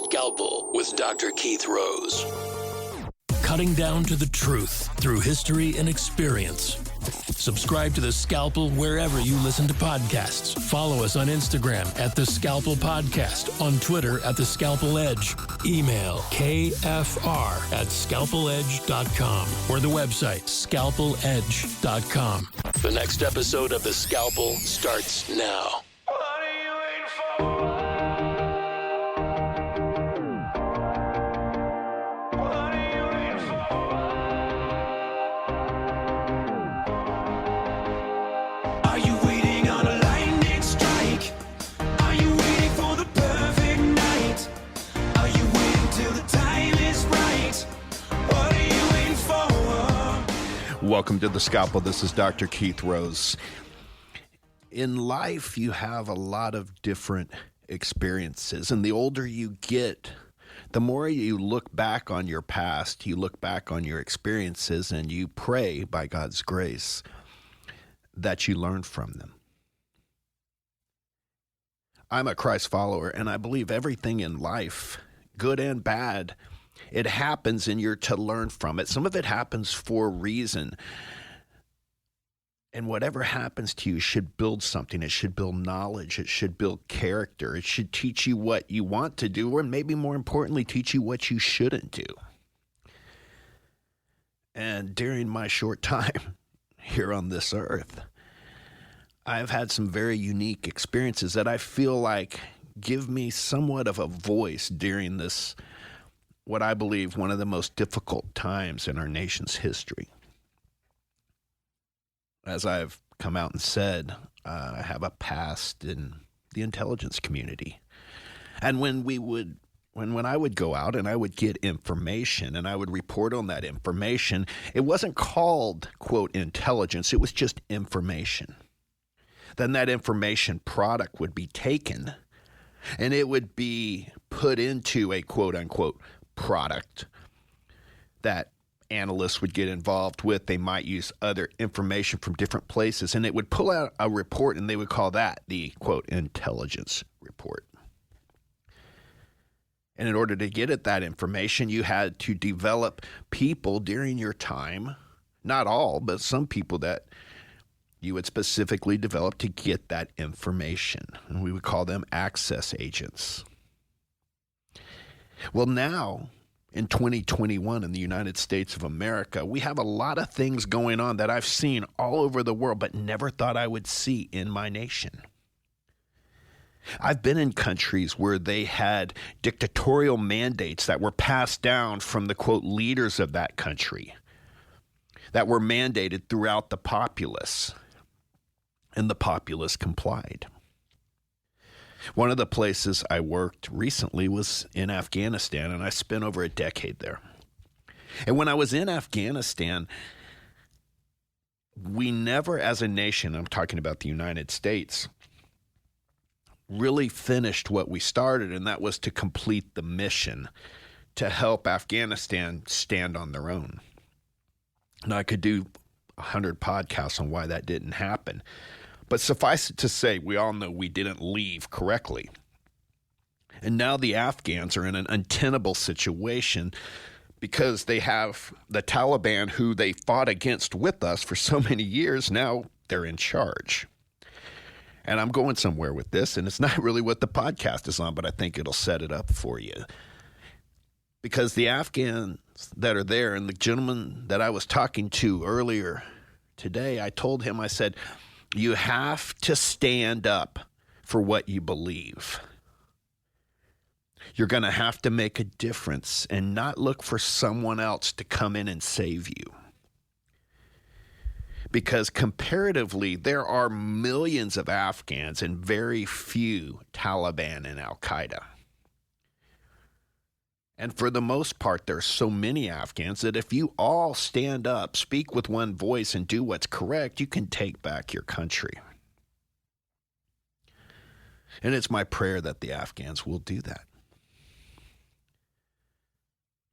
Scalpel with Dr. Keith Rose. Cutting down to the truth through history and experience. Subscribe to The Scalpel wherever you listen to podcasts. Follow us on Instagram at The Scalpel Podcast, on Twitter at The Scalpel Edge. Email kfr@scalpeledge.com or the website scalpeledge.com. The next episode of The Scalpel starts now. What are you waiting for? What are you waiting for? Are you waiting on a lightning strike? Are you waiting for the perfect night? Are you waiting till the time is right? What are you waiting for? Welcome to The Scalpel. This is Dr. Keith Rose. In life, you have a lot of different experiences, and the older you get, the more you look back on your past, you look back on your experiences, and you pray, by God's grace, that you learn from them. I'm a Christ follower, and I believe everything in life, good and bad, it happens, and you're to learn from it. Some of it happens for a reason. And whatever happens to you should build something. It should build knowledge. It should build character. It should teach you what you want to do, or maybe more importantly, teach you what you shouldn't do. And during my short time here on this earth, I've had some very unique experiences that I feel like give me somewhat of a voice during this, what I believe, one of the most difficult times in our nation's history. As I've come out and said, I have a past in the intelligence community. And when I would go out and I would get information and I would report on that information, it wasn't called, quote, intelligence. It was just information. Then that information product would be taken and it would be put into a, quote, unquote, product that analysts would get involved with. They might use other information from different places, and it would pull out a report, and they would call that the, quote, intelligence report. And in order to get at that information, you had to develop people during your time, not all, but some people that you would specifically develop to get that information. And we would call them access agents. Well, now, in 2021 in the United States of America, we have a lot of things going on that I've seen all over the world, but never thought I would see in my nation. I've been in countries where they had dictatorial mandates that were passed down from the, quote, leaders of that country that were mandated throughout the populace, and the populace complied. One of the places I worked recently was in Afghanistan, and I spent over a decade there. And when I was in Afghanistan, we never, as a nation, I'm talking about the United States, really finished what we started, and that was to complete the mission to help Afghanistan stand on their own. And I could do 100 podcasts on why that didn't happen. But suffice it to say, we all know we didn't leave correctly. And now the Afghans are in an untenable situation because they have the Taliban, who they fought against with us for so many years. Now they're in charge. And I'm going somewhere with this, and it's not really what the podcast is on, but I think it'll set it up for you. Because the Afghans that are there, and the gentleman that I was talking to earlier today, I told him, I said, you have to stand up for what you believe. You're going to have to make a difference and not look for someone else to come in and save you. Because comparatively, there are millions of Afghans and very few Taliban and Al-Qaeda. And for the most part, there are so many Afghans that if you all stand up, speak with one voice, and do what's correct, you can take back your country. And it's my prayer that the Afghans will do that.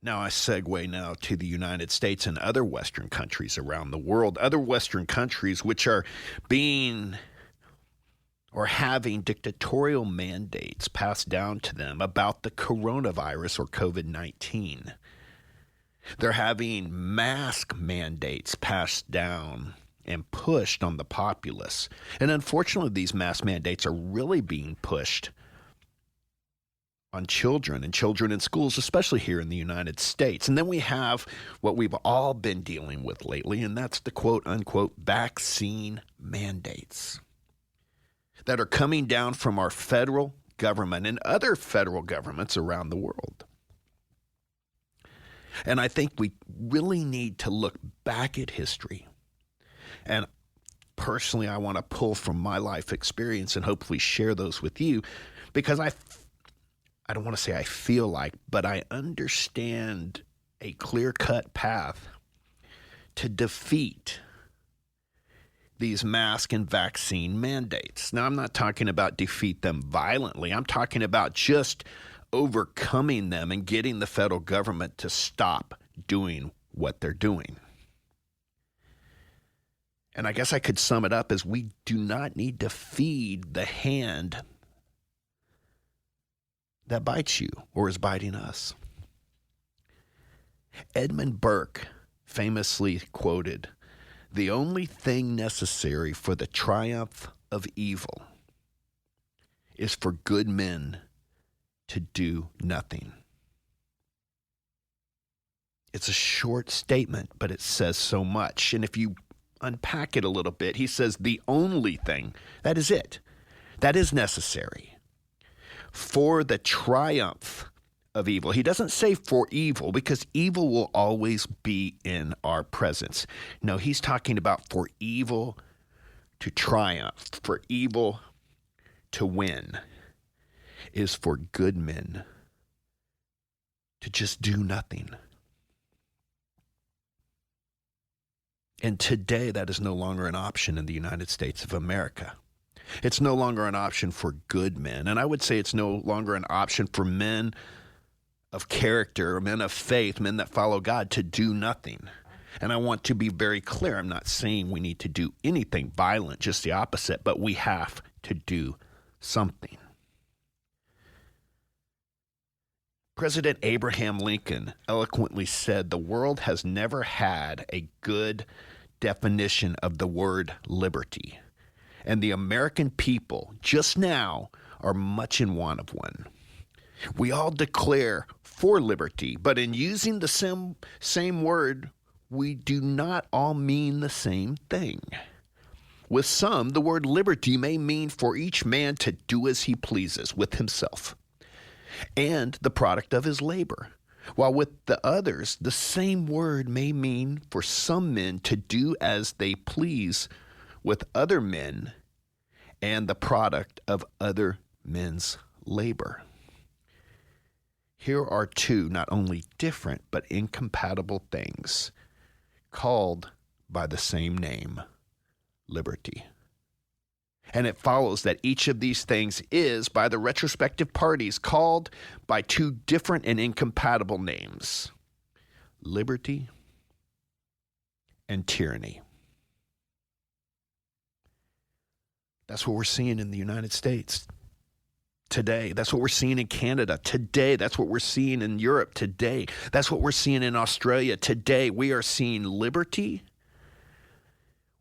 Now I segue now to the United States and other Western countries around the world, other Western countries which are being or having dictatorial mandates passed down to them about the coronavirus or COVID-19. They're having mask mandates passed down and pushed on the populace. And unfortunately, these mask mandates are really being pushed on children and children in schools, especially here in the United States. And then we have what we've all been dealing with lately, and that's the quote-unquote vaccine mandates that are coming down from our federal government and other federal governments around the world. And I think we really need to look back at history. And personally, I want to pull from my life experience and hopefully share those with you, because I don't want to say I feel like, but I understand a clear-cut path to defeat these mask and vaccine mandates. Now, I'm not talking about defeat them violently. I'm talking about just overcoming them and getting the federal government to stop doing what they're doing. And I guess I could sum it up as we do not need to feed the hand that bites you or is biting us. Edmund Burke famously quoted, "The only thing necessary for the triumph of evil is for good men to do nothing." It's a short statement, but it says so much. And if you unpack it a little bit, he says the only thing, that is it, that is necessary for the triumph of evil. He doesn't say for evil, because evil will always be in our presence. No, he's talking about for evil to triumph, for evil to win, is for good men to just do nothing. And today, that is no longer an option in the United States of America. It's no longer an option for good men. And I would say it's no longer an option for men of character, men of faith, men that follow God, to do nothing. And I want to be very clear. I'm not saying we need to do anything violent, just the opposite, but we have to do something. President Abraham Lincoln eloquently said, "The world has never had a good definition of the word liberty, and the American people just now are much in want of one." We all declare for liberty, but in using the same word, we do not all mean the same thing. With some, the word liberty may mean for each man to do as he pleases with himself and the product of his labor, while with the others, the same word may mean for some men to do as they please with other men and the product of other men's labor. Here are two not only different but incompatible things called by the same name, liberty. And it follows that each of these things is, by the retrospective parties, called by two different and incompatible names: liberty and tyranny. That's what we're seeing in the United States today. That's what we're seeing in Canada today. That's what we're seeing in Europe today. That's what we're seeing in Australia today. We are seeing liberty,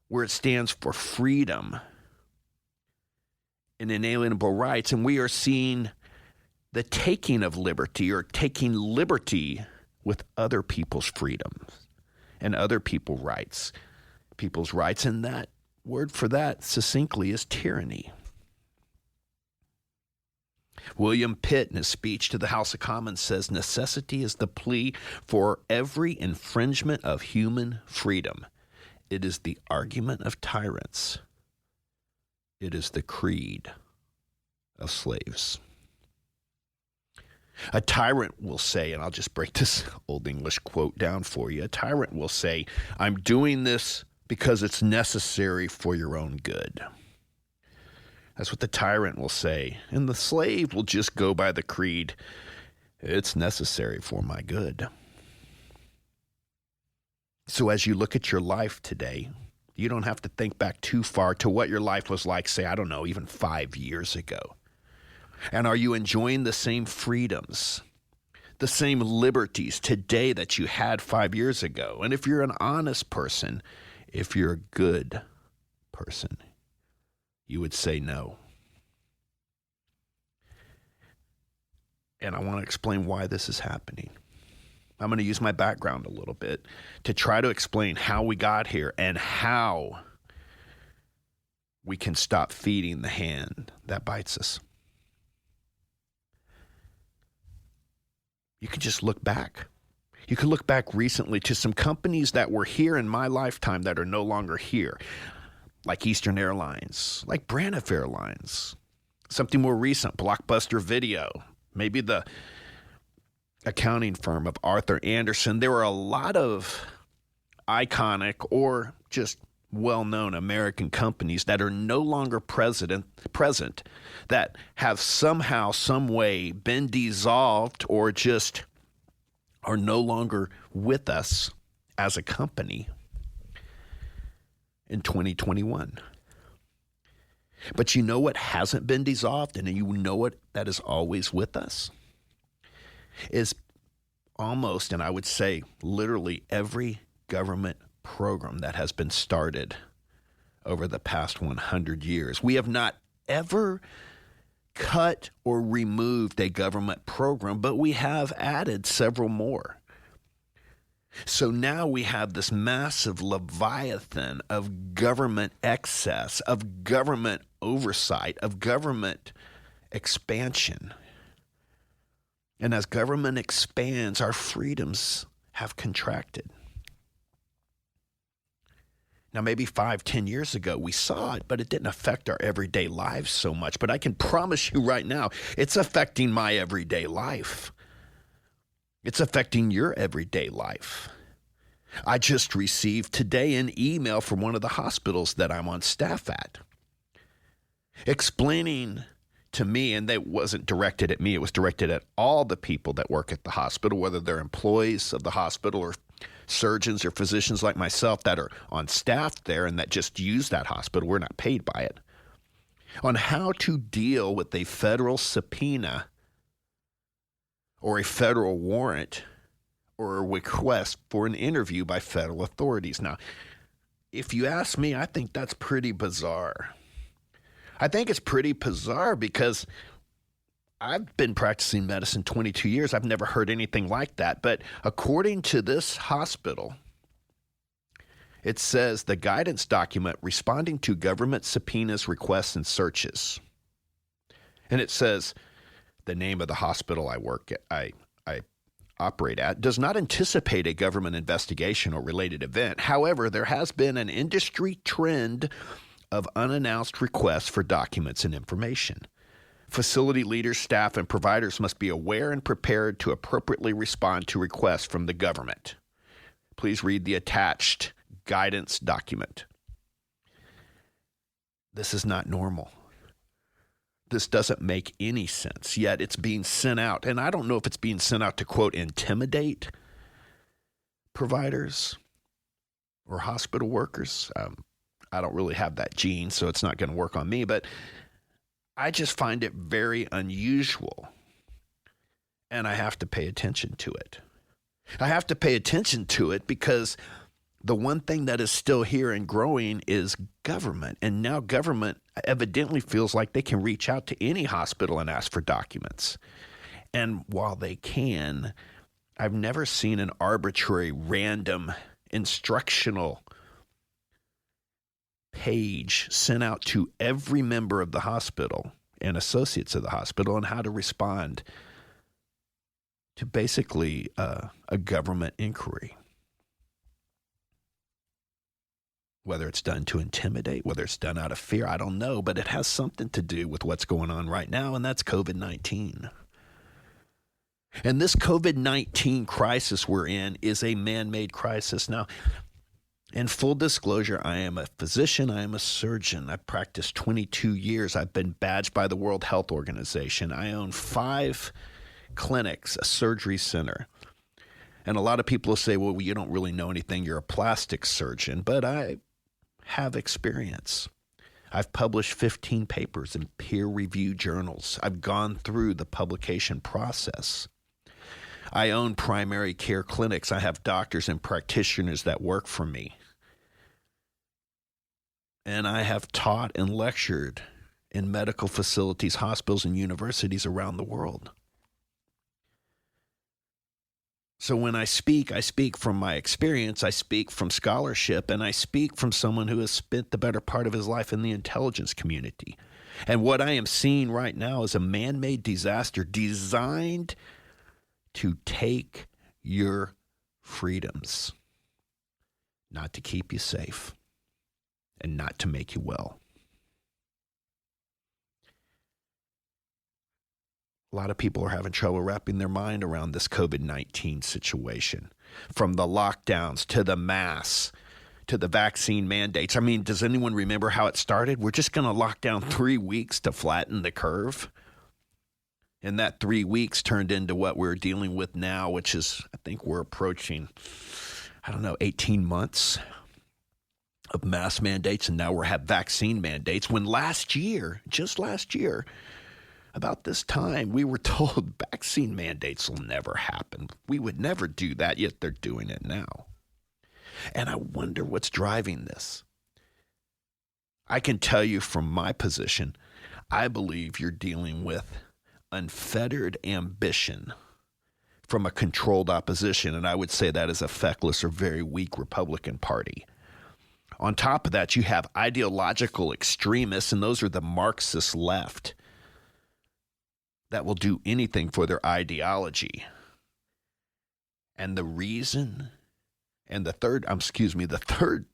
where it stands for freedom and inalienable rights, and we are seeing the taking of liberty, or taking liberty with other people's freedoms and other people's rights, and that word for that succinctly is tyranny. William Pitt, in his speech to the House of Commons, says, "Necessity is the plea for every infringement of human freedom. It is the argument of tyrants. It is the creed of slaves." A tyrant will say, and I'll just break this Old English quote down for you. A tyrant will say, "I'm doing this because it's necessary for your own good." That's what the tyrant will say. And the slave will just go by the creed, "It's necessary for my good." So as you look at your life today, You don't have to think back too far to what your life was like, say, I don't know, even 5 years ago. And are you enjoying the same freedoms, the same liberties today that you had 5 years ago? And if you're an honest person, if you're a good person, you would say no. And I want to explain why this is happening. I'm going to use my background a little bit to try to explain how we got here and how we can stop feeding the hand that bites us. You can just look back. You can look back recently to some companies that were here in my lifetime that are no longer here, like Eastern Airlines, like Braniff Airlines, something more recent, Blockbuster Video, maybe the accounting firm of Arthur Andersen. There were a lot of iconic or just well-known American companies that are no longer present, that have somehow, some way been dissolved or just are no longer with us as a company in 2021. But you know what hasn't been dissolved, and you know what that is always with us? Is almost, and I would say literally every government program that has been started over the past 100 years. We have not ever cut or removed a government program, but we have added several more. So now we have this massive leviathan of government excess, of government oversight, of government expansion. And as government expands, our freedoms have contracted. Now, maybe 5-10 years ago, we saw it, but it didn't affect our everyday lives so much. But I can promise you right now, it's affecting my everyday life. It's affecting your everyday life. I just received today an email from one of the hospitals that I'm on staff at, explaining to me, and it wasn't directed at me, it was directed at all the people that work at the hospital, whether they're employees of the hospital or surgeons or physicians like myself that are on staff there and that just use that hospital. We're not paid by it. On how to deal with a federal subpoena or a federal warrant or a request for an interview by federal authorities. Now, if you ask me, I think that's pretty bizarre. I think it's pretty bizarre because I've been practicing medicine 22 years. I've never heard anything like that. But according to this hospital, it says the guidance document responding to government subpoenas, requests, and searches. And it says the name of the hospital I work at, I operate at, does not anticipate a government investigation or related event. However, there has been an industry trend of unannounced requests for documents and information. Facility leaders, staff, and providers must be aware and prepared to appropriately respond to requests from the government. Please read the attached guidance document. This is not normal. This doesn't make any sense, yet it's being sent out. And I don't know if it's being sent out to, quote, intimidate providers or hospital workers. I don't really have that gene, so it's not going to work on me. But I just find it very unusual, and I have to pay attention to it. I have to pay attention to it because the one thing that is still here and growing is government. And now government evidently feels like they can reach out to any hospital and ask for documents. And while they can, I've never seen an arbitrary, random, instructional page sent out to every member of the hospital and associates of the hospital on how to respond to basically a government inquiry. Whether it's done to intimidate, whether it's done out of fear, I don't know, but it has something to do with what's going on right now, and that's COVID-19. And this COVID-19 crisis we're in is a man-made crisis. Now, in full disclosure, I am a physician. I am a surgeon. I've practiced 22 years. I've been badged by the World Health Organization. I own 5 clinics, a surgery center. And a lot of people will say, well, you don't really know anything. You're a plastic surgeon. But I have experience. I've published 15 papers in peer-reviewed journals. I've gone through the publication process. I own primary care clinics. I have doctors and practitioners that work for me. And I have taught and lectured in medical facilities, hospitals, and universities around the world. So when I speak from my experience, I speak from scholarship, and I speak from someone who has spent the better part of his life in the intelligence community. And what I am seeing right now is a man-made disaster designed to take your freedoms, not to keep you safe, and not to make you well. A lot of people are having trouble wrapping their mind around this COVID-19 situation, from the lockdowns to the masks to the vaccine mandates. I mean, does anyone remember how it started? We're just going to lock down 3 weeks to flatten the curve. And that 3 weeks turned into what we're dealing with now, which is, I think we're approaching, 18 months of mask mandates. And now we have vaccine mandates. When just last year, about this time, we were told vaccine mandates will never happen. We would never do that, yet they're doing it now. And I wonder what's driving this. I can tell you from my position, I believe you're dealing with unfettered ambition from a controlled opposition, and I would say that is a feckless or very weak Republican Party. On top of that, you have ideological extremists, and those are the Marxist left that will do anything for their ideology. And the reason, and the third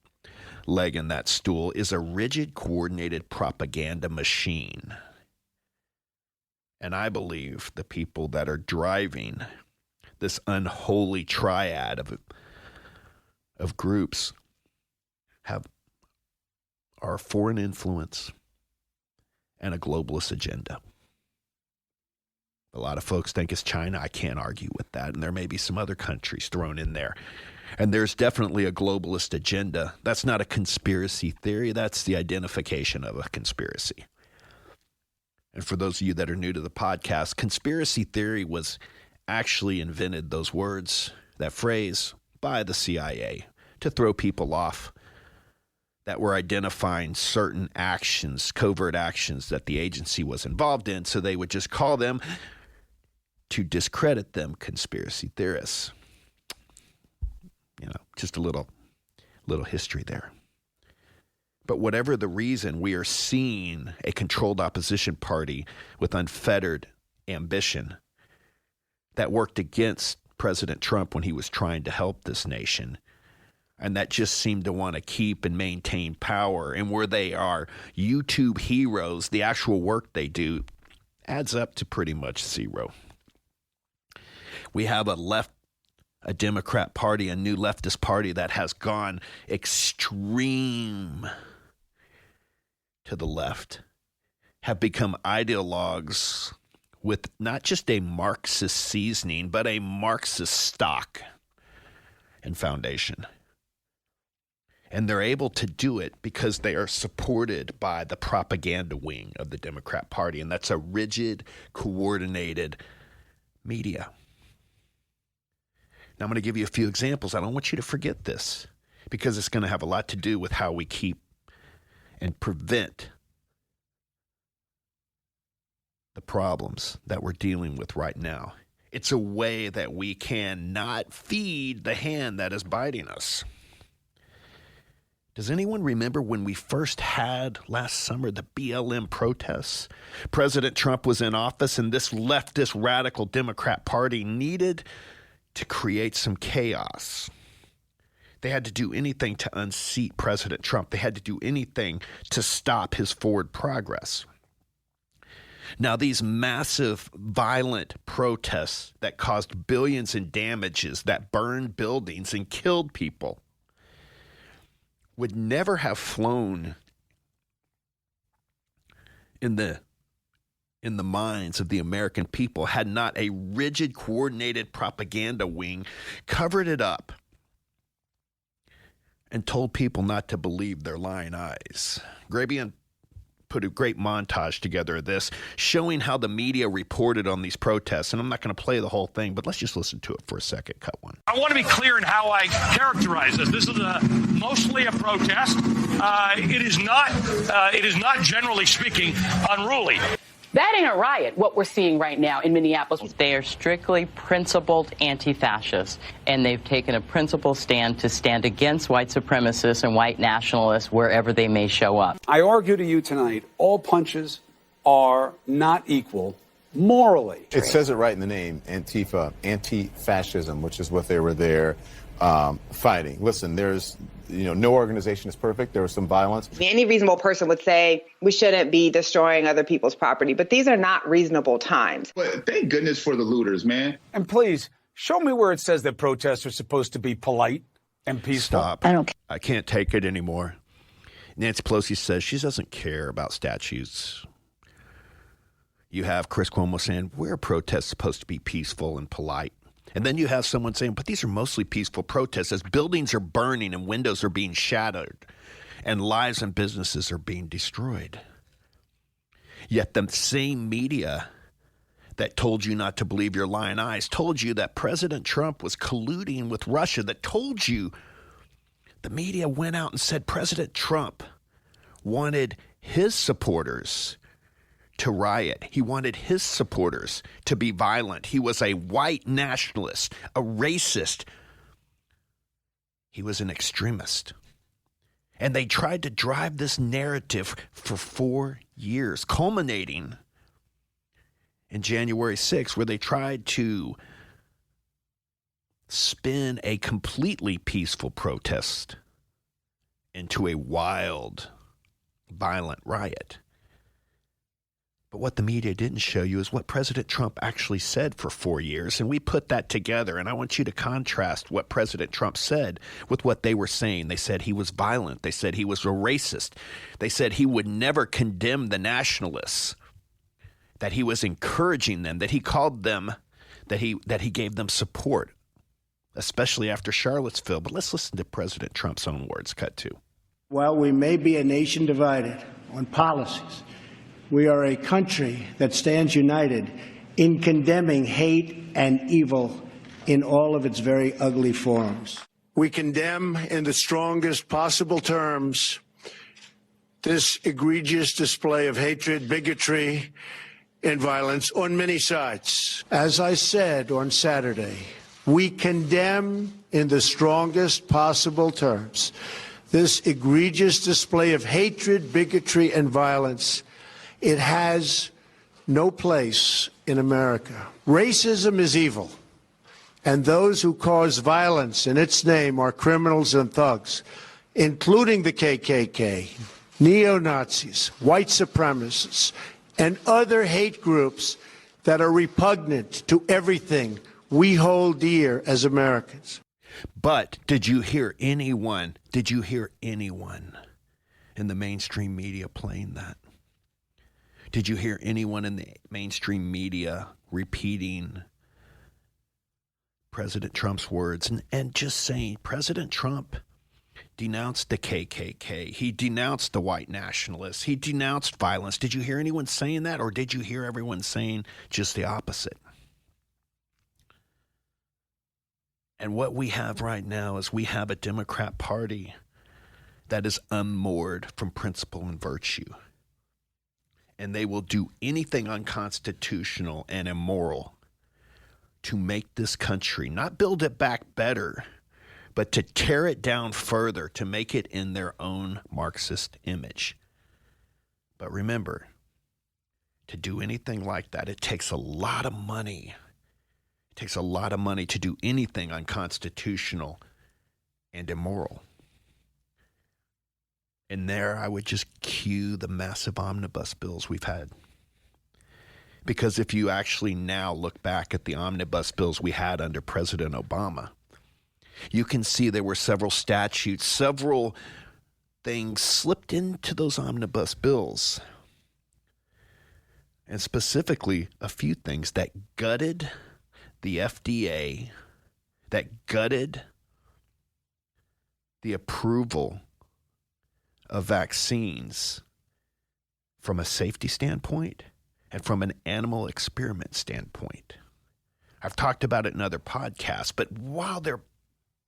leg in that stool is a rigid, coordinated propaganda machine. And I believe the people that are driving this unholy triad of groups are foreign influence and a globalist agenda. A lot of folks think it's China. I can't argue with that. And there may be some other countries thrown in there. And there's definitely a globalist agenda. That's not a conspiracy theory. That's the identification of a conspiracy. And for those of you that are new to the podcast, conspiracy theory was actually invented, those words, that phrase, by the CIA to throw people off that were identifying certain actions, covert actions that the agency was involved in. So they would just call them, to discredit them, conspiracy theorists. Just a little history there. But whatever the reason, we are seeing a controlled opposition party with unfettered ambition that worked against President Trump when he was trying to help this nation, and that just seemed to want to keep and maintain power. And where they are YouTube heroes, the actual work they do adds up to pretty much zero. We have a Democrat party, a new leftist party that has gone extreme to the left, have become ideologues with not just a Marxist seasoning, but a Marxist stock and foundation. And they're able to do it because they are supported by the propaganda wing of the Democrat Party, and that's a rigid, coordinated media. Now, I'm going to give you a few examples. I don't want you to forget this because it's going to have a lot to do with how we keep and prevent the problems that we're dealing with right now. It's a way that we can not feed the hand that is biting us. Does anyone remember when we first had last summer the BLM protests? President Trump was in office, and this leftist radical Democrat Party needed to create some chaos. They had to do anything to unseat President Trump. They had to do anything to stop his forward progress. Now, these massive, violent protests that caused billions in damages, that burned buildings and killed people, would never have flown in the minds of the American people had not a rigid, coordinated propaganda wing covered it up and told people not to believe their lying eyes. Grabian put a great montage together of this, showing how the media reported on these protests. And I'm not going to play the whole thing, but let's just listen to it for a second. Cut one. I want to be clear in how I characterize this. This is mostly a protest. It is not, generally speaking, unruly. That ain't a riot, what we're seeing right now in Minneapolis. They are strictly principled anti-fascists, and they've taken a principled stand to stand against white supremacists and white nationalists wherever they may show up. I argue to you tonight, all punches are not equal morally. It says it right in the name, Antifa, anti-fascism, which is what they were there fighting. Listen, there's no organization is perfect. There was some violence. Any reasonable person would say we shouldn't be destroying other people's property, but these are not reasonable times. But thank goodness for the looters, man. And please, show me where it says that protests are supposed to be polite and peaceful. Stop. I can't take it anymore. Nancy Pelosi says she doesn't care about statues. You have Chris Cuomo saying, where are protests supposed to be peaceful and polite? And then you have someone saying, but these are mostly peaceful protests as buildings are burning and windows are being shattered and lives and businesses are being destroyed. Yet the same media that told you not to believe your lying eyes told you that President Trump was colluding with Russia, that told you the media went out and said President Trump wanted his supporters to riot. He wanted his supporters to be violent. He was a white nationalist, a racist. He was an extremist. And they tried to drive this narrative for 4 years, culminating in January 6th, where they tried to spin a completely peaceful protest into a wild, violent riot. But what the media didn't show you is what President Trump actually said for 4 years. And we put that together. And I want you to contrast what President Trump said with what they were saying. They said he was violent. They said he was a racist. They said he would never condemn the nationalists, that he was encouraging them, that he called them, that he gave them support, especially after Charlottesville. But let's listen to President Trump's own words. Cut 2. While we may be a nation divided on policies, we are a country that stands united in condemning hate and evil in all of its very ugly forms. We condemn in the strongest possible terms this egregious display of hatred, bigotry, and violence on many sides. As I said on Saturday, we condemn in the strongest possible terms this egregious display of hatred, bigotry, and violence. It has no place in America. Racism is evil, and those who cause violence in its name are criminals and thugs, including the KKK, neo-Nazis, white supremacists, and other hate groups that are repugnant to everything we hold dear as Americans. But did you hear anyone in the mainstream media playing that? Did you hear anyone in the mainstream media repeating President Trump's words and just saying President Trump denounced the KKK. He denounced the white nationalists. He denounced violence. Did you hear anyone saying that, or did you hear everyone saying just the opposite? And what we have right now is we have a Democrat Party that is unmoored from principle and virtue. And they will do anything unconstitutional and immoral to make this country, not build it back better, but to tear it down further, to make it in their own Marxist image. But remember, to do anything like that, it takes a lot of money. It takes a lot of money to do anything unconstitutional and immoral. And there I would just cue the massive omnibus bills we've had. Because if you actually now look back at the omnibus bills we had under President Obama, you can see there were several statutes, several things slipped into those omnibus bills. And specifically, a few things that gutted the FDA, that gutted the approval of vaccines from a safety standpoint and from an animal experiment standpoint. I've talked about it in other podcasts, but while they're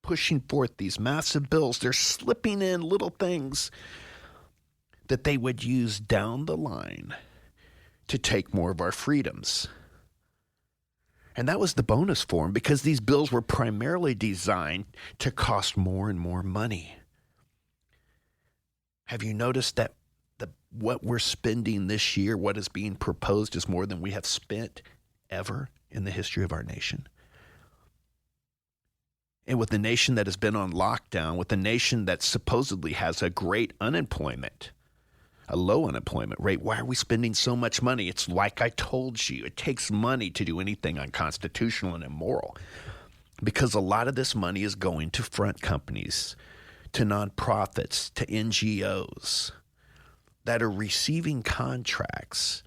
pushing forth these massive bills, they're slipping in little things that they would use down the line to take more of our freedoms. And that was the bonus for them, because these bills were primarily designed to cost more and more money. Have you noticed that what we're spending this year, what is being proposed, is more than we have spent ever in the history of our nation? And with the nation that has been on lockdown, with the nation that supposedly has a great unemployment, a low unemployment rate, why are we spending so much money? It's like I told you, it takes money to do anything unconstitutional and immoral, because a lot of this money is going to front companies, to nonprofits, to NGOs that are receiving contracts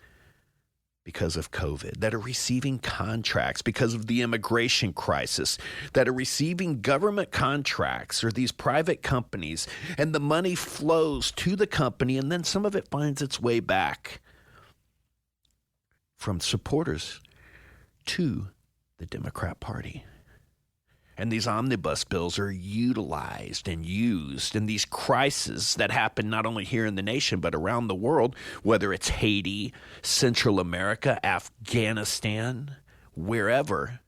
because of COVID, that are receiving contracts because of the immigration crisis, that are receiving government contracts or these private companies, and the money flows to the company, and then some of it finds its way back from supporters to the Democrat Party. And these omnibus bills are utilized and used in these crises that happen not only here in the nation, but around the world, whether it's Haiti, Central America, Afghanistan, wherever.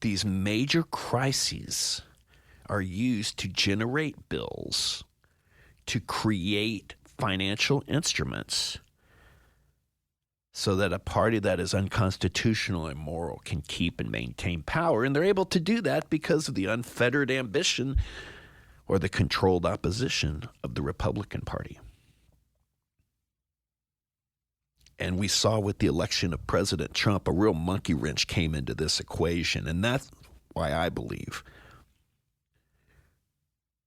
These major crises are used to generate bills, to create financial instruments, so that a party that is unconstitutional and immoral can keep and maintain power. And they're able to do that because of the unfettered ambition or the controlled opposition of the Republican Party. And we saw with the election of President Trump, a real monkey wrench came into this equation. And that's why I believe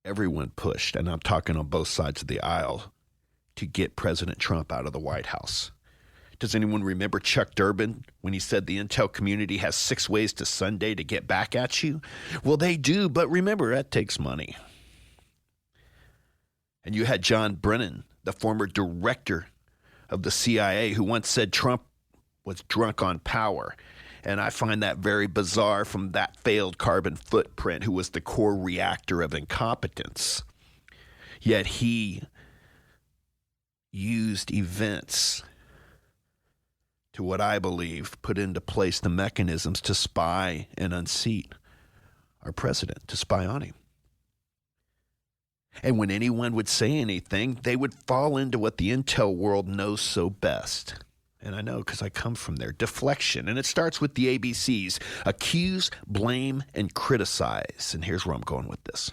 everyone pushed, and I'm talking on both sides of the aisle, to get President Trump out of the White House. Does anyone remember Chuck Durbin when he said the intel community has 6 ways to Sunday to get back at you? Well, they do, but remember, that takes money. And you had John Brennan, the former director of the CIA, who once said Trump was drunk on power. And I find that very bizarre from that failed carbon footprint, who was the core reactor of incompetence. Yet he used events to, what I believe, put into place the mechanisms to spy and unseat our president, to spy on him. And when anyone would say anything, they would fall into what the intel world knows so best. And I know because I come from there. Deflection. And it starts with the ABCs: accuse, blame, and criticize. And here's where I'm going with this.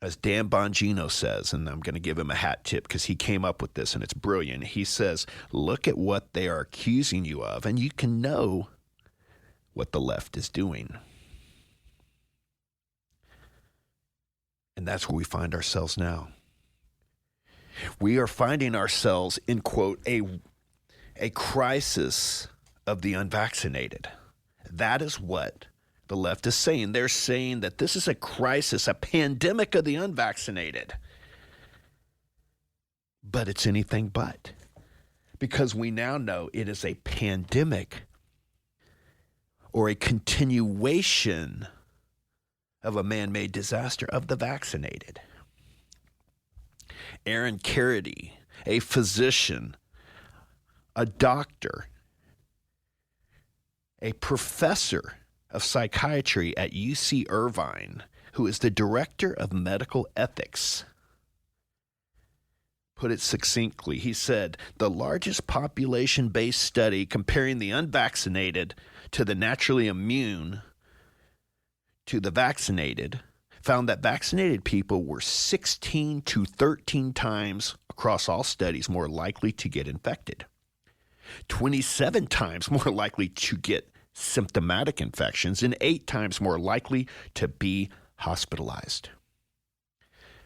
As Dan Bongino says, and I'm going to give him a hat tip because he came up with this and it's brilliant. He says, look at what they are accusing you of, and you can know what the left is doing. And that's where we find ourselves now. We are finding ourselves in, quote, a crisis of the unvaccinated. That is what the left is saying. They're saying that this is a crisis, a pandemic of the unvaccinated. But it's anything but. Because we now know it is a pandemic or a continuation of a man-made disaster of the vaccinated. Aaron Carity, a physician, a doctor, a professor of psychiatry at UC Irvine, who is the director of medical ethics, put it succinctly. He said, the largest population-based study comparing the unvaccinated to the naturally immune to the vaccinated found that vaccinated people were 16 to 13 times across all studies more likely to get infected, 27 times more likely to get symptomatic infections, and 8 times more likely to be hospitalized.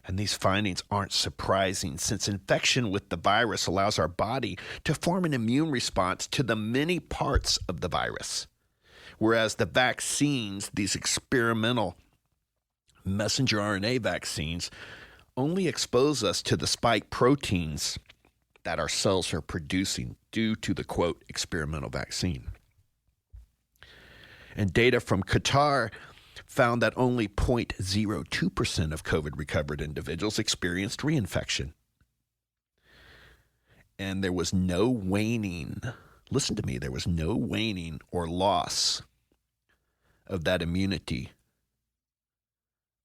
And these findings aren't surprising, since infection with the virus allows our body to form an immune response to the many parts of the virus. Whereas the vaccines, these experimental messenger RNA vaccines only expose us to the spike proteins that our cells are producing due to the, quote, experimental vaccine. And data from Qatar found that only 0.02% of COVID-recovered individuals experienced reinfection. And there was no waning, listen to me, there was no waning or loss of that immunity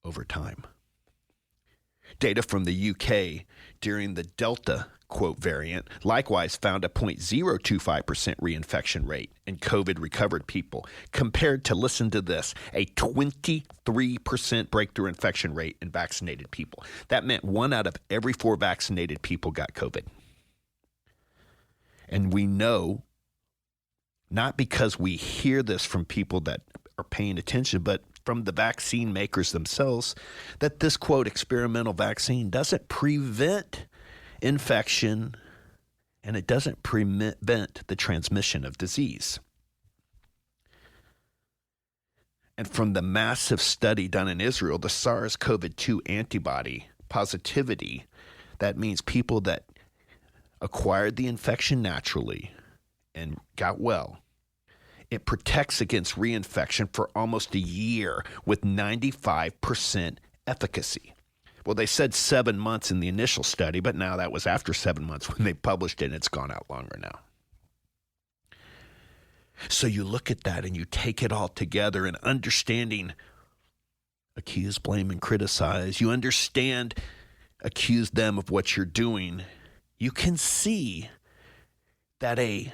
over time. Data from the UK during the Delta, quote, variant likewise found a 0.025% reinfection rate in COVID-recovered people compared to, listen to this, a 23% breakthrough infection rate in vaccinated people. That meant 1 out of every 4 vaccinated people got COVID. And we know, not because we hear this from people that are paying attention, but from the vaccine makers themselves, that this, quote, experimental vaccine doesn't prevent infection and it doesn't prevent the transmission of disease. And from the massive study done in Israel, the SARS-CoV-2 antibody positivity, that means people that acquired the infection naturally and got well, it protects against reinfection for almost a year with 95% efficacy. Well, they said 7 months in the initial study, but now that was after 7 months when they published it, and it's gone out longer now. So you look at that and you take it all together and understanding accuse, blame, and criticize. You understand, accuse them of what you're doing. You can see that a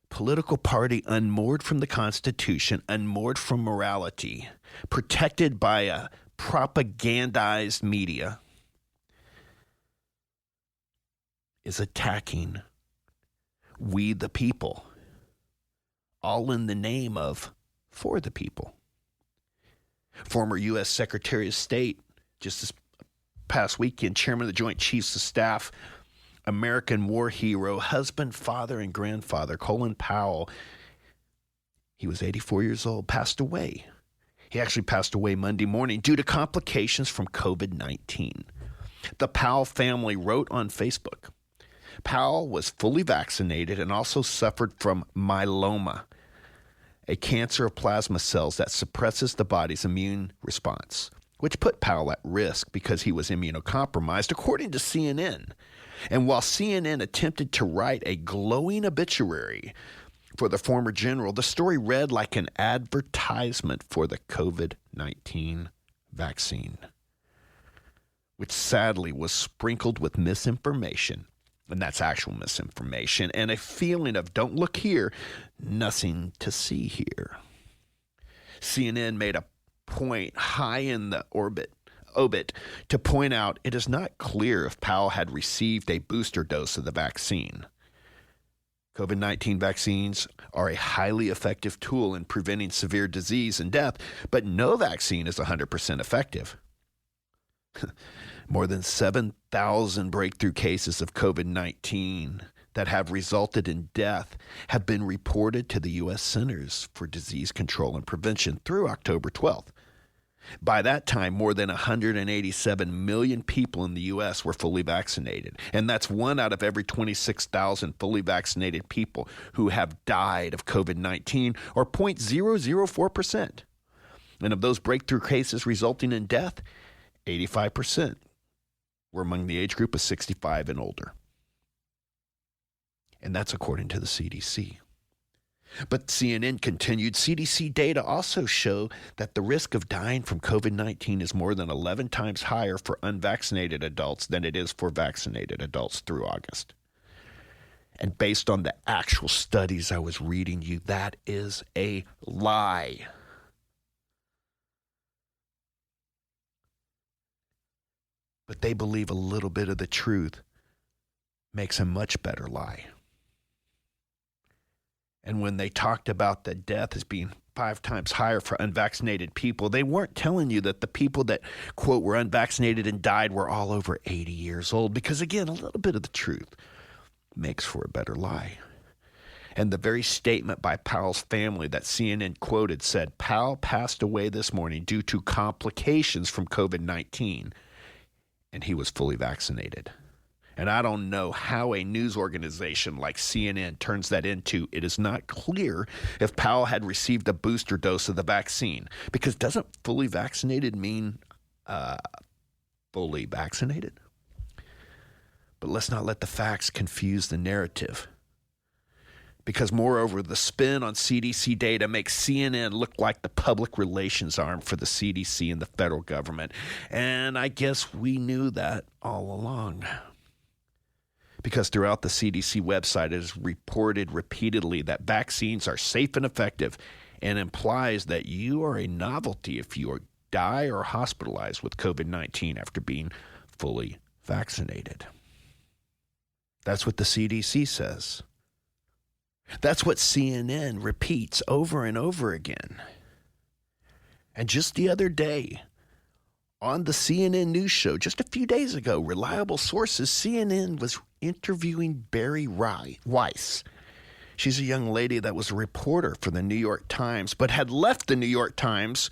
political party unmoored from the Constitution, unmoored from morality, protected by a propagandized media, is attacking we the people, all in the name of for the people. Former U.S. Secretary of State, just this past weekend, Chairman of the Joint Chiefs of Staff, American war hero, husband, father, and grandfather, Colin Powell, he was 84 years old, passed away. He actually passed away Monday morning due to complications from COVID-19. The Powell family wrote on Facebook, Powell was fully vaccinated and also suffered from myeloma, a cancer of plasma cells that suppresses the body's immune response, which put Powell at risk because he was immunocompromised, according to CNN. And while CNN attempted to write a glowing obituary for the former general, the story read like an advertisement for the COVID-19 vaccine, which sadly was sprinkled with misinformation, and that's actual misinformation, and a feeling of don't look here, nothing to see here. CNN made a point high in the obit to point out it is not clear if Powell had received a booster dose of the vaccine. COVID-19 vaccines are a highly effective tool in preventing severe disease and death, but no vaccine is 100% effective. More than 7,000 breakthrough cases of COVID-19 that have resulted in death have been reported to the U.S. Centers for Disease Control and Prevention through October 12th. By that time, more than 187 million people in the U.S. were fully vaccinated, and that's 1 out of every 26,000 fully vaccinated people who have died of COVID-19, or 0.004%. And of those breakthrough cases resulting in death, 85% were among the age group of 65 and older. And that's according to the CDC. But CNN continued, CDC data also show that the risk of dying from COVID-19 is more than 11 times higher for unvaccinated adults than it is for vaccinated adults through August. And based on the actual studies I was reading you, that is a lie. But they believe a little bit of the truth makes a much better lie. And when they talked about the death as being 5 times higher for unvaccinated people, they weren't telling you that the people that, quote, were unvaccinated and died were all over 80 years old. Because, again, a little bit of the truth makes for a better lie. And the very statement by Powell's family that CNN quoted said, Powell passed away this morning due to complications from COVID-19, and he was fully vaccinated. And I don't know how a news organization like CNN turns that into, it is not clear if Powell had received a booster dose of the vaccine. Because doesn't fully vaccinated mean fully vaccinated? But let's not let the facts confuse the narrative. Because moreover, the spin on CDC data makes CNN look like the public relations arm for the CDC and the federal government. And I guess we knew that all along. Because throughout the CDC website, it is reported repeatedly that vaccines are safe and effective, and implies that you are a novelty if you die or hospitalized with COVID-19 after being fully vaccinated. That's what the CDC says. That's what CNN repeats over and over again. And just the other day, on the CNN news show, just a few days ago, reliable sources, CNN was interviewing Barry Weiss. She's a young lady that was a reporter for the New York Times, but had left the New York Times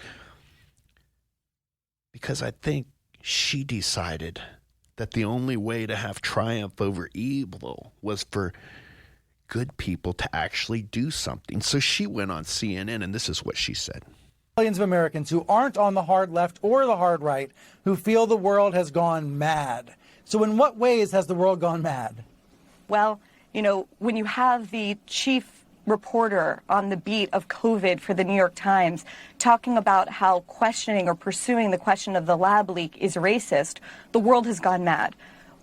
because I think she decided that the only way to have triumph over evil was for good people to actually do something. So she went on CNN, and this is what she said. Millions of Americans who aren't on the hard left or the hard right who feel the world has gone mad. So in what ways has the world gone mad? Well, you know, when you have the chief reporter on the beat of COVID for the New York Times talking about how questioning or pursuing the question of the lab leak is racist, the world has gone mad.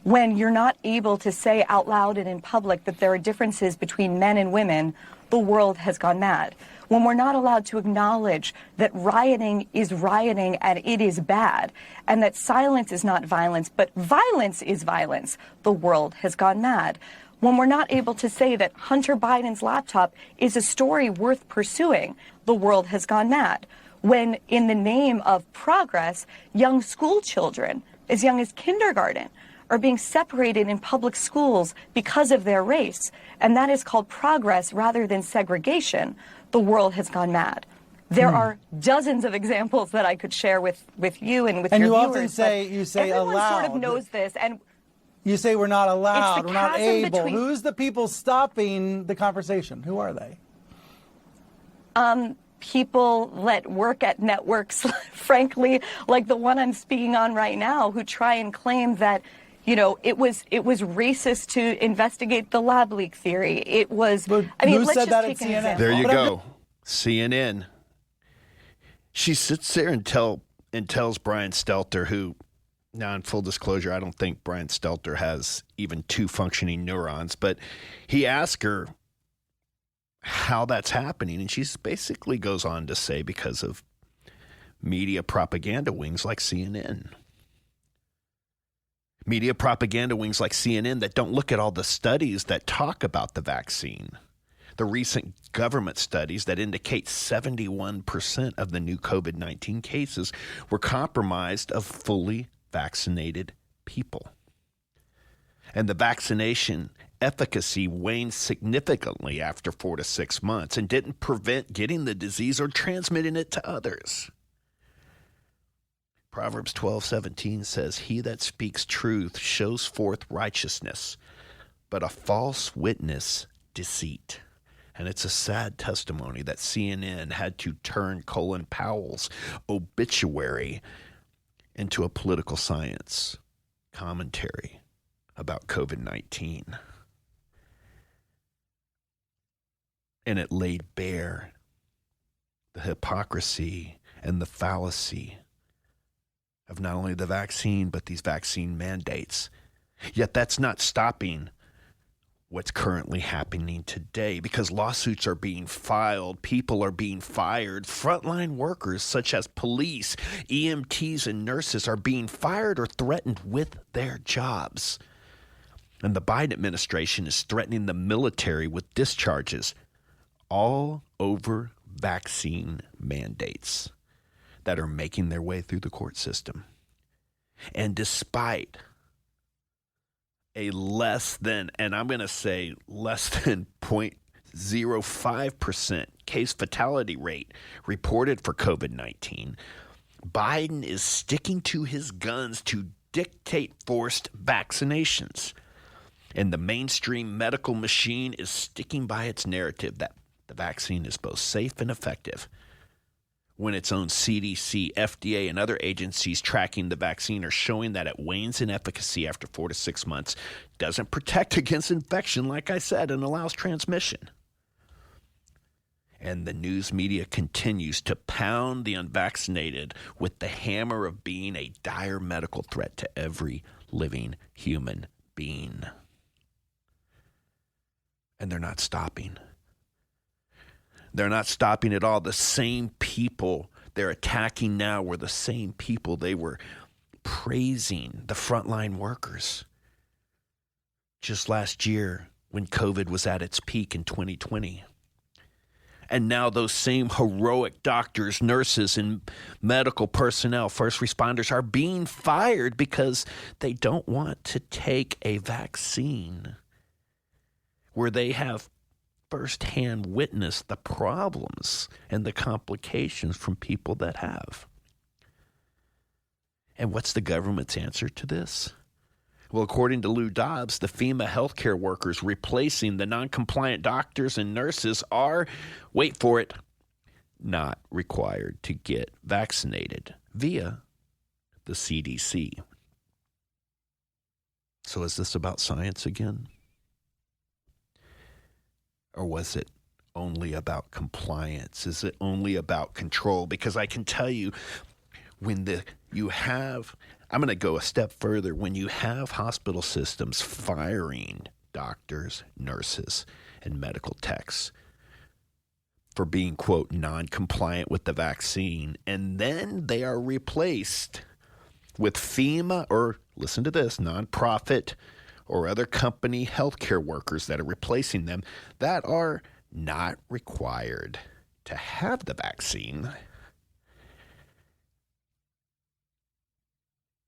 When you're not able to say out loud and in public that there are differences between men and women, the world has gone mad. When we're not allowed to acknowledge that rioting is rioting and it is bad, and that silence is not violence, but violence is violence, the world has gone mad. When we're not able to say that Hunter Biden's laptop is a story worth pursuing, the world has gone mad. When, in the name of progress, young school children, as young as kindergarten, are being separated in public schools because of their race, and that is called progress rather than segregation, the world has gone mad. There are dozens of examples that I could share with you and with your viewers. And you often say, everyone allowed. Sort of knows this, and you say we're not allowed, we're not able. Between... Who's the people stopping the conversation? Who are they? People that work at networks, frankly, like the one I'm speaking on right now, who try and claim that, you know, it was racist to investigate the lab leak theory. It was. But I mean, who let's said just that take at an CNN? example. There you go. CNN. She sits there and tells Brian Stelter, who, now in full disclosure, I don't think Brian Stelter has even 2 functioning neurons, but he asked her how that's happening, and she basically goes on to say because of media propaganda wings like CNN. Media propaganda wings like CNN that don't look at all the studies that talk about the vaccine. The recent government studies that indicate 71% of the new COVID-19 cases were comprised of fully vaccinated people. And the vaccination efficacy waned significantly after 4 to 6 months and didn't prevent getting the disease or transmitting it to others. Proverbs 12:17 says, "He that speaks truth shows forth righteousness, but a false witness deceit." And it's a sad testimony that CNN had to turn Colin Powell's obituary into a political science commentary about COVID-19. And it laid bare the hypocrisy and the fallacy of not only the vaccine, but these vaccine mandates. Yet that's not stopping what's currently happening today, because lawsuits are being filed, people are being fired, frontline workers such as police, EMTs, and nurses are being fired or threatened with their jobs. And the Biden administration is threatening the military with discharges, all over vaccine mandates that are making their way through the court system. And despite a less than, and I'm going to say less than 0.05% case fatality rate reported for COVID-19. Biden is sticking to his guns to dictate forced vaccinations. And the mainstream medical machine is sticking by its narrative that the vaccine is both safe and effective. When its own CDC, FDA, and other agencies tracking the vaccine are showing that it wanes in efficacy after 4 to 6 months, doesn't protect against infection, like I said, and allows transmission. And the news media continues to pound the unvaccinated with the hammer of being a dire medical threat to every living human being. And they're not stopping. They're not stopping at all. The same people they're attacking now were the same people they were praising, the frontline workers. Just last year, when COVID was at its peak in 2020. And now those same heroic doctors, nurses, and medical personnel, first responders, are being fired because they don't want to take a vaccine where they have firsthand witnessed the problems and the complications from people that have. And what's the government's answer to this? Well, according to Lou Dobbs, the FEMA healthcare workers replacing the non-compliant doctors and nurses are, wait for it, not required to get vaccinated via the CDC. So is this about science again? Or was it only about compliance? Is it only about control? Because I can tell you, I'm going to go a step further. When you have hospital systems firing doctors, nurses, and medical techs for being, quote, non-compliant with the vaccine, and then they are replaced with FEMA or, listen to this, nonprofit or other company healthcare workers that are replacing them that are not required to have the vaccine,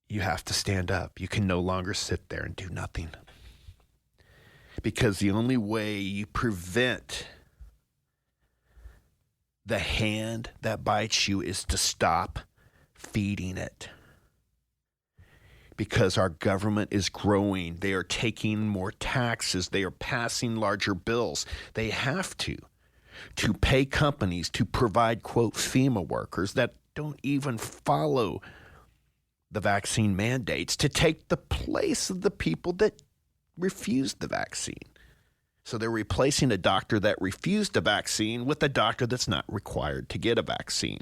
you have to stand up. You can no longer sit there and do nothing. Because the only way you prevent the hand that bites you is to stop feeding it. Because our government is growing. They are taking more taxes. They are passing larger bills. They have to pay companies to provide, quote, FEMA workers that don't even follow the vaccine mandates to take the place of the people that refused the vaccine. So they're replacing a doctor that refused a vaccine with a doctor that's not required to get a vaccine.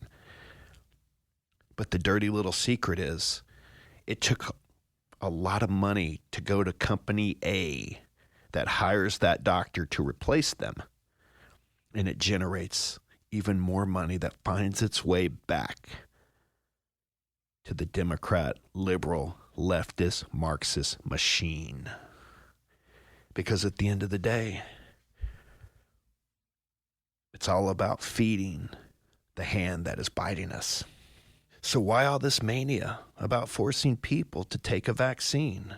But the dirty little secret is it took a lot of money to go to company A that hires that doctor to replace them. And it generates even more money that finds its way back to the Democrat, liberal, leftist, Marxist machine. Because at the end of the day, it's all about feeding the hand that is biting us. So why all this mania about forcing people to take a vaccine?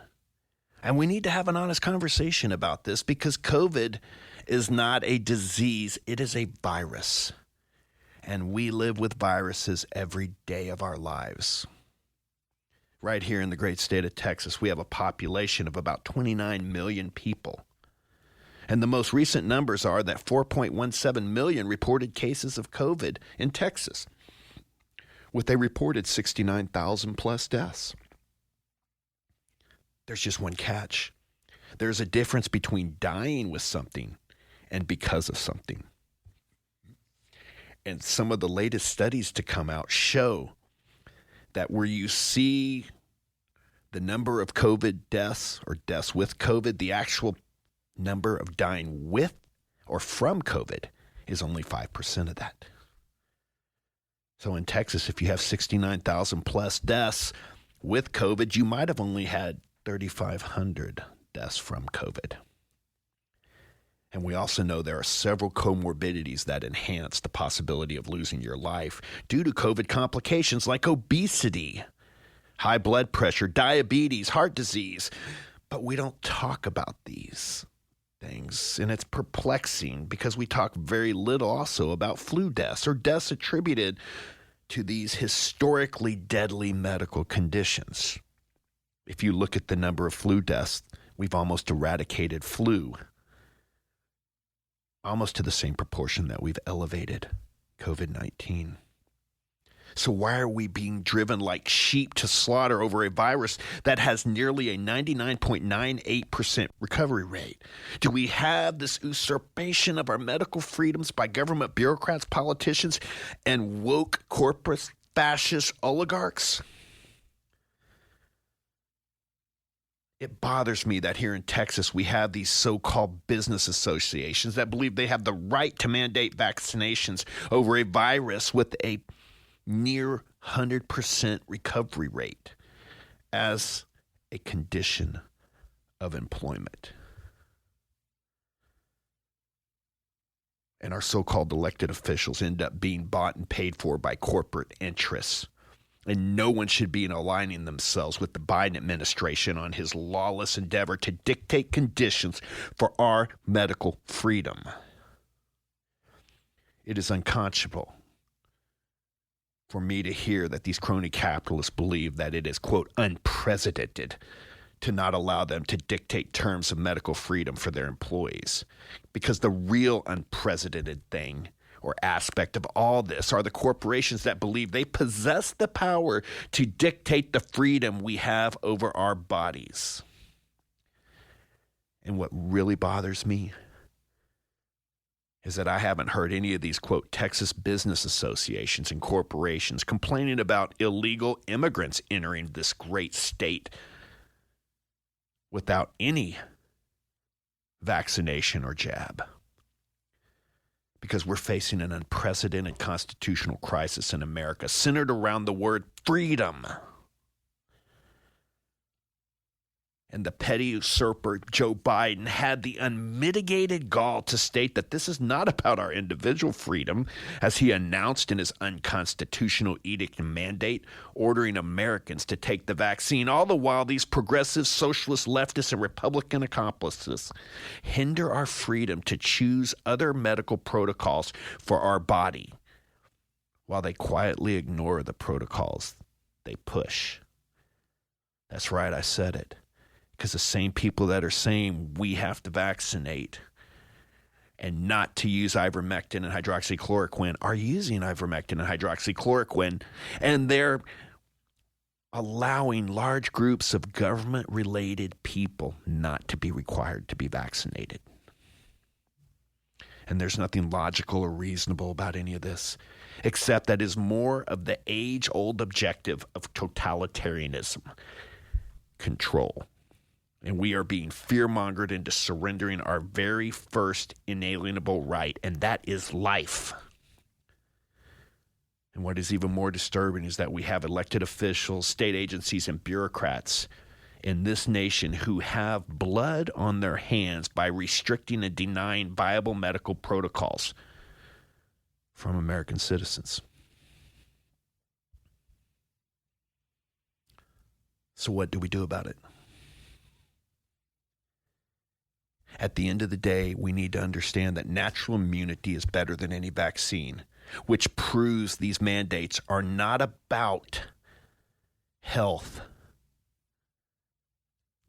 And we need to have an honest conversation about this because COVID is not a disease, it is a virus. And we live with viruses every day of our lives. Right here in the great state of Texas, we have a population of about 29 million people. And the most recent numbers are that 4.17 million reported cases of COVID in Texas, with a reported 69,000 plus deaths. There's just one catch. There's a difference between dying with something and because of something. And some of the latest studies to come out show that where you see the number of COVID deaths or deaths with COVID, the actual number of dying with or from COVID is only 5% of that. So in Texas, if you have 69,000 plus deaths with COVID, you might have only had 3,500 deaths from COVID. And we also know there are several comorbidities that enhance the possibility of losing your life due to COVID complications like obesity, high blood pressure, diabetes, heart disease. But we don't talk about these. things. And it's perplexing because we talk very little also about flu deaths or deaths attributed to these historically deadly medical conditions. If you look at the number of flu deaths, we've almost eradicated flu, almost to the same proportion that we've elevated COVID-19. So why are we being driven like sheep to slaughter over a virus that has nearly a 99.98% recovery rate? Do we have this usurpation of our medical freedoms by government bureaucrats, politicians, and woke corporate fascist oligarchs? It bothers me that here in Texas we have these so-called business associations that believe they have the right to mandate vaccinations over a virus with a near 100% recovery rate as a condition of employment. And our so-called elected officials end up being bought and paid for by corporate interests. And no one should be aligning themselves with the Biden administration on his lawless endeavor to dictate conditions for our medical freedom. It is unconscionable for me to hear that these crony capitalists believe that it is, quote, unprecedented to not allow them to dictate terms of medical freedom for their employees. Because the real unprecedented thing or aspect of all this are the corporations that believe they possess the power to dictate the freedom we have over our bodies. And what really bothers me is that I haven't heard any of these, quote, Texas business associations and corporations complaining about illegal immigrants entering this great state without any vaccination or jab. Because we're facing an unprecedented constitutional crisis in America centered around the word freedom. And the petty usurper, Joe Biden, had the unmitigated gall to state that this is not about our individual freedom, as he announced in his unconstitutional edict and mandate, ordering Americans to take the vaccine. All the while, these progressive, socialist, leftist, and Republican accomplices hinder our freedom to choose other medical protocols for our body, while they quietly ignore the protocols they push. That's right, I said it. Because the same people that are saying we have to vaccinate and not to use ivermectin and hydroxychloroquine are using ivermectin and hydroxychloroquine, and they're allowing large groups of government-related people not to be required to be vaccinated. And there's nothing logical or reasonable about any of this, except that is more of the age-old objective of totalitarianism, control. And we are being fear-mongered into surrendering our very first inalienable right, and that is life. And what is even more disturbing is that we have elected officials, state agencies, and bureaucrats in this nation who have blood on their hands by restricting and denying viable medical protocols from American citizens. So what do we do about it? At the end of the day, we need to understand that natural immunity is better than any vaccine, which proves these mandates are not about health.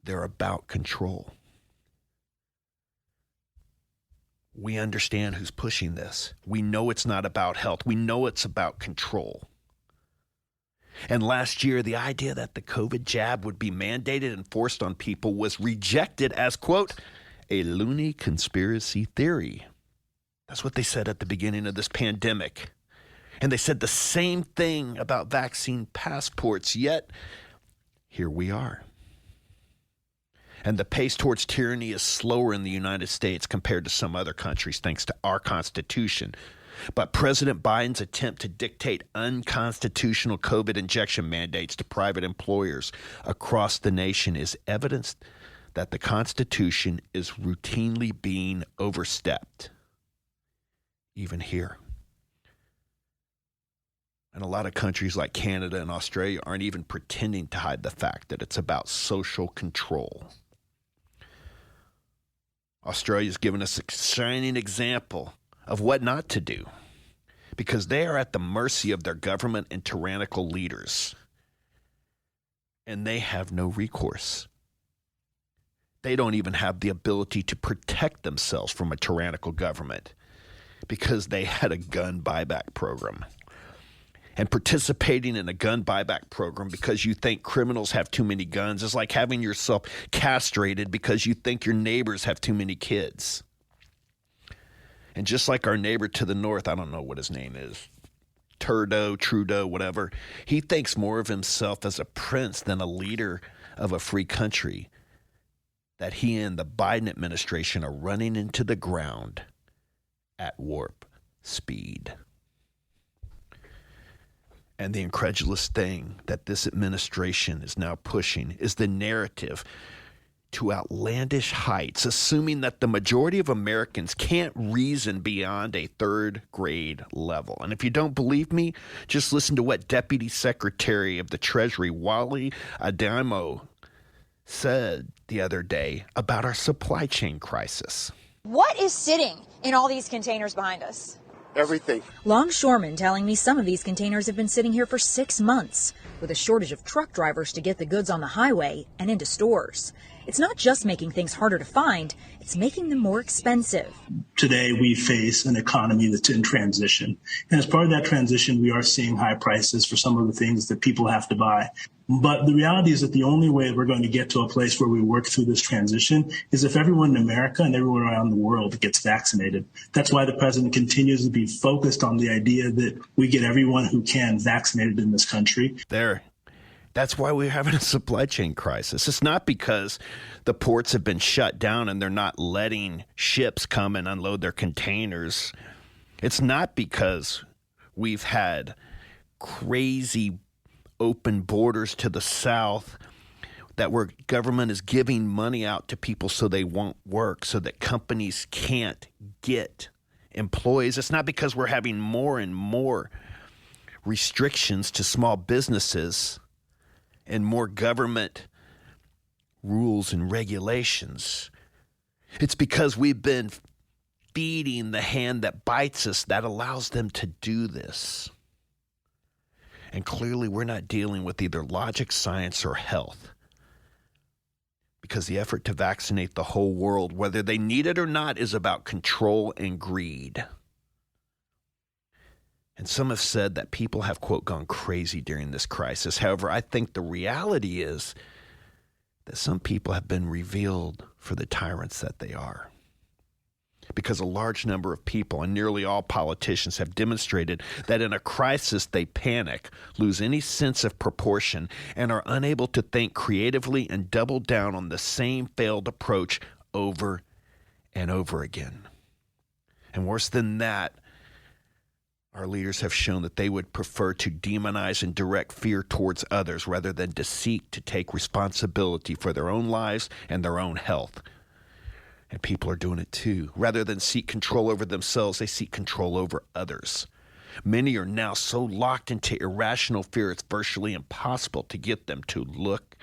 They're about control. We understand who's pushing this. We know it's not about health. We know it's about control. And last year, the idea that the COVID jab would be mandated and forced on people was rejected as, quote, a loony conspiracy theory. That's what they said at the beginning of this pandemic. And they said the same thing about vaccine passports, yet here we are. And the pace towards tyranny is slower in the United States compared to some other countries, thanks to our Constitution. But President Biden's attempt to dictate unconstitutional COVID injection mandates to private employers across the nation is evidence that the Constitution is routinely being overstepped, even here. And a lot of countries like Canada and Australia aren't even pretending to hide the fact that it's about social control. Australia's given us a shining example of what not to do because they are at the mercy of their government and tyrannical leaders. And they have no recourse. They don't even have the ability to protect themselves from a tyrannical government because they had a gun buyback program. And participating in a gun buyback program because you think criminals have too many guns is like having yourself castrated because you think your neighbors have too many kids. And just like our neighbor to the north, I don't know what his name is, Trudeau, whatever, he thinks more of himself as a prince than a leader of a free country that he and the Biden administration are running into the ground at warp speed. And the incredulous thing that this administration is now pushing is the narrative to outlandish heights, assuming that the majority of Americans can't reason beyond a third grade level. And if you don't believe me, just listen to what Deputy Secretary of the Treasury, Wally Adamo, said the other day about our supply chain crisis. What is sitting in all these containers behind us? Everything. Longshoremen telling me some of these containers have been sitting here for 6 months, with a shortage of truck drivers to get the goods on the highway and into stores. It's not just making things harder to find, it's making them more expensive. Today, we face an economy that's in transition. And as part of that transition, we are seeing high prices for some of the things that people have to buy. But the reality is that the only way we're going to get to a place where we work through this transition is if everyone in America and everyone around the world gets vaccinated. That's why the president continues to be focused on the idea that we get everyone who can vaccinated in this country. That's why we're having a supply chain crisis. It's not because the ports have been shut down and they're not letting ships come and unload their containers. It's not because we've had crazy open borders to the south that where government is giving money out to people so they won't work, so that companies can't get employees. It's not because we're having more and more restrictions to small businesses and more government rules and regulations. It's because we've been feeding the hand that bites us that allows them to do this. And clearly we're not dealing with either logic, science, or health. Because the effort to vaccinate the whole world, whether they need it or not, is about control and greed. And some have said that people have, quote, gone crazy during this crisis. However, I think the reality is that some people have been revealed for the tyrants that they are. Because a large number of people, and nearly all politicians, have demonstrated that in a crisis they panic, lose any sense of proportion, and are unable to think creatively and double down on the same failed approach over and over again. And worse than that, our leaders have shown that they would prefer to demonize and direct fear towards others rather than to seek to take responsibility for their own lives and their own health. And people are doing it too. Rather than seek control over themselves, they seek control over others. Many are now so locked into irrational fear, it's virtually impossible to get them to look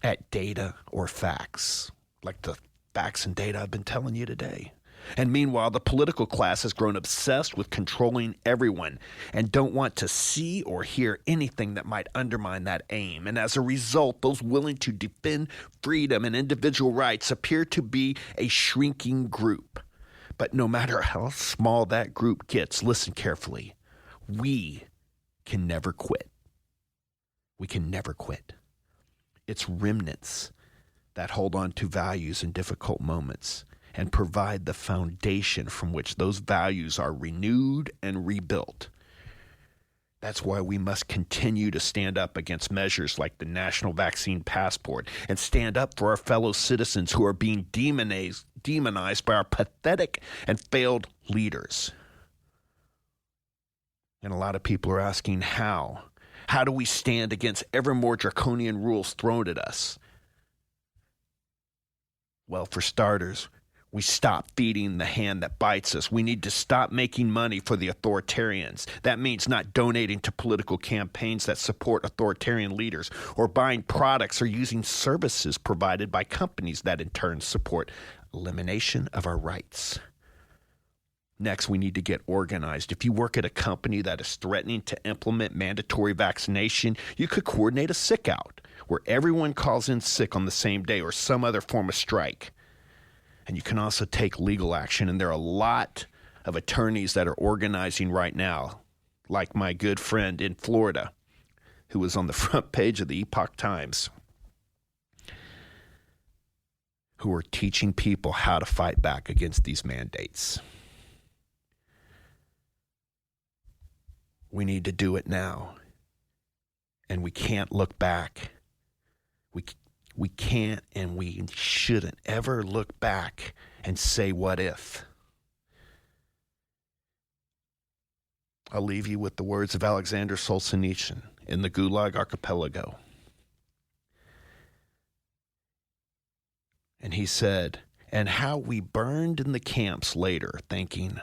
at data or facts, like the facts and data I've been telling you today. And meanwhile, the political class has grown obsessed with controlling everyone and don't want to see or hear anything that might undermine that aim. And as a result, those willing to defend freedom and individual rights appear to be a shrinking group. But no matter how small that group gets, listen carefully, we can never quit. We can never quit. It's remnants that hold on to values in difficult moments and provide the foundation from which those values are renewed and rebuilt. That's why we must continue to stand up against measures like the National Vaccine Passport and stand up for our fellow citizens who are being demonized by our pathetic and failed leaders. And a lot of people are asking how. How do we stand against ever more draconian rules thrown at us? Well, for starters, we stop feeding the hand that bites us. We need to stop making money for the authoritarians. That means not donating to political campaigns that support authoritarian leaders or buying products or using services provided by companies that in turn support elimination of our rights. Next, we need to get organized. If you work at a company that is threatening to implement mandatory vaccination, you could coordinate a sick out where everyone calls in sick on the same day or some other form of strike. And you can also take legal action. And there are a lot of attorneys that are organizing right now, like my good friend in Florida, who was on the front page of the Epoch Times, who are teaching people how to fight back against these mandates. We need to do it now. And we can't look back. We can't and we shouldn't ever look back and say, what if? I'll leave you with the words of Alexander Solzhenitsyn in the Gulag Archipelago. And he said, and how we burned in the camps later, thinking,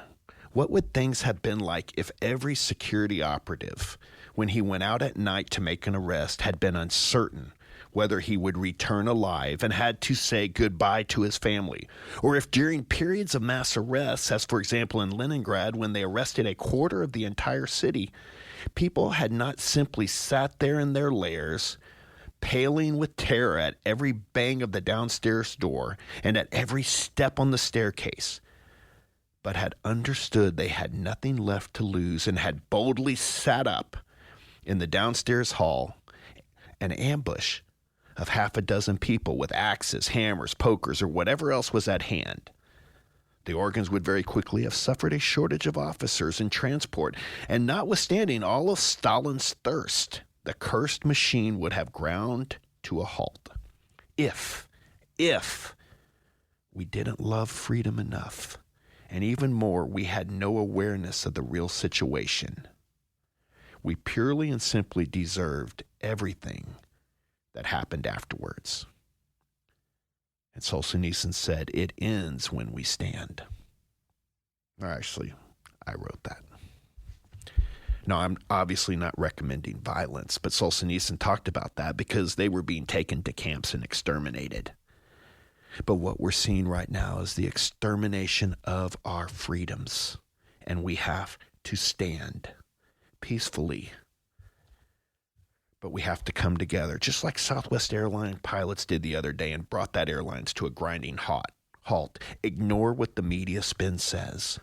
what would things have been like if every security operative, when he went out at night to make an arrest, had been uncertain whether he would return alive and had to say goodbye to his family? Or if during periods of mass arrests, as for example in Leningrad, when they arrested a quarter of the entire city, people had not simply sat there in their lairs, paling with terror at every bang of the downstairs door and at every step on the staircase, but had understood they had nothing left to lose and had boldly sat up in the downstairs hall, an ambush of half a dozen people with axes, hammers, pokers, or whatever else was at hand. The organs would very quickly have suffered a shortage of officers and transport, and notwithstanding all of Stalin's thirst, the cursed machine would have ground to a halt. If we didn't love freedom enough, and even more, we had no awareness of the real situation. We purely and simply deserved everything that happened afterwards. And Solzhenitsyn said, it ends when we stand. Actually, I wrote that. Now, I'm obviously not recommending violence, but Solzhenitsyn talked about that because they were being taken to camps and exterminated. But what we're seeing right now is the extermination of our freedoms, and we have to stand peacefully. But we have to come together, just like Southwest Airlines pilots did the other day and brought that airlines to a grinding halt. Ignore what the media spin says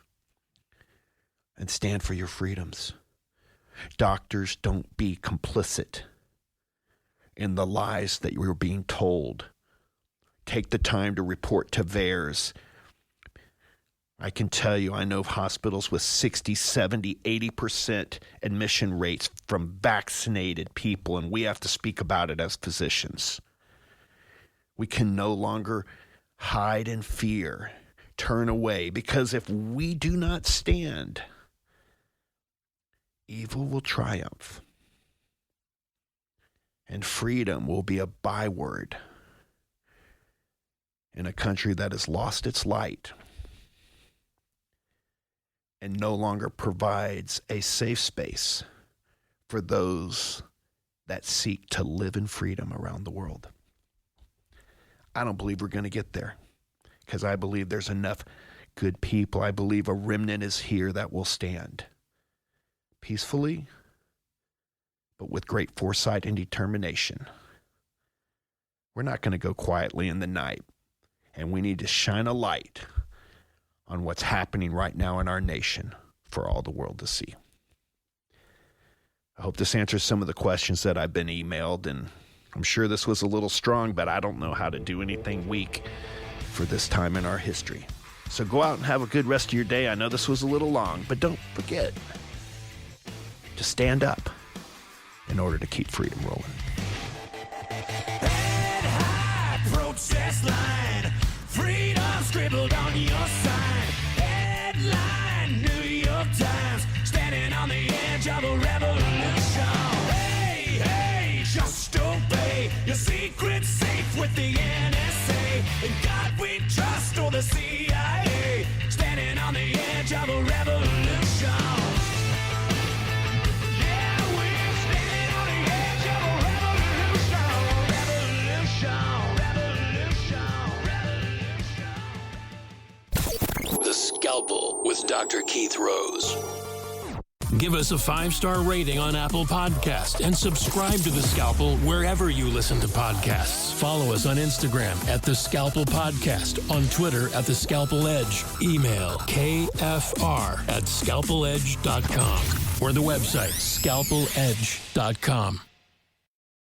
and stand for your freedoms. Doctors, don't be complicit in the lies that you were being told. Take the time to report to VAERS. I can tell you, I know of hospitals with 60, 70, 80% admission rates from vaccinated people, and we have to speak about it as physicians. We can no longer hide in fear, turn away, because if we do not stand, evil will triumph, and freedom will be a byword in a country that has lost its light and no longer provides a safe space for those that seek to live in freedom around the world. I don't believe we're going to get there because I believe there's enough good people. I believe a remnant is here that will stand peacefully, but with great foresight and determination. We're not going to go quietly in the night, and we need to shine a light on what's happening right now in our nation for all the world to see. I hope this answers some of the questions that I've been emailed, and I'm sure this was a little strong, but I don't know how to do anything weak for this time in our history. So go out and have a good rest of your day. I know this was a little long, but don't forget to stand up in order to keep freedom rolling. Head high, protest line, freedom scribbled on your sign. Headline, New York Times, standing on the edge of a revolution. Hey, hey, just obey your secret safe with the NSA. In God we trust, or the CIA, standing on the edge of a revolution. Dr. Keith Rose. Give us a 5-star rating on Apple Podcasts and subscribe to The Scalpel wherever you listen to podcasts. Follow us on Instagram at The Scalpel Podcast, on Twitter at The Scalpel Edge. Email kfr@scalpeledge.com or the website scalpeledge.com.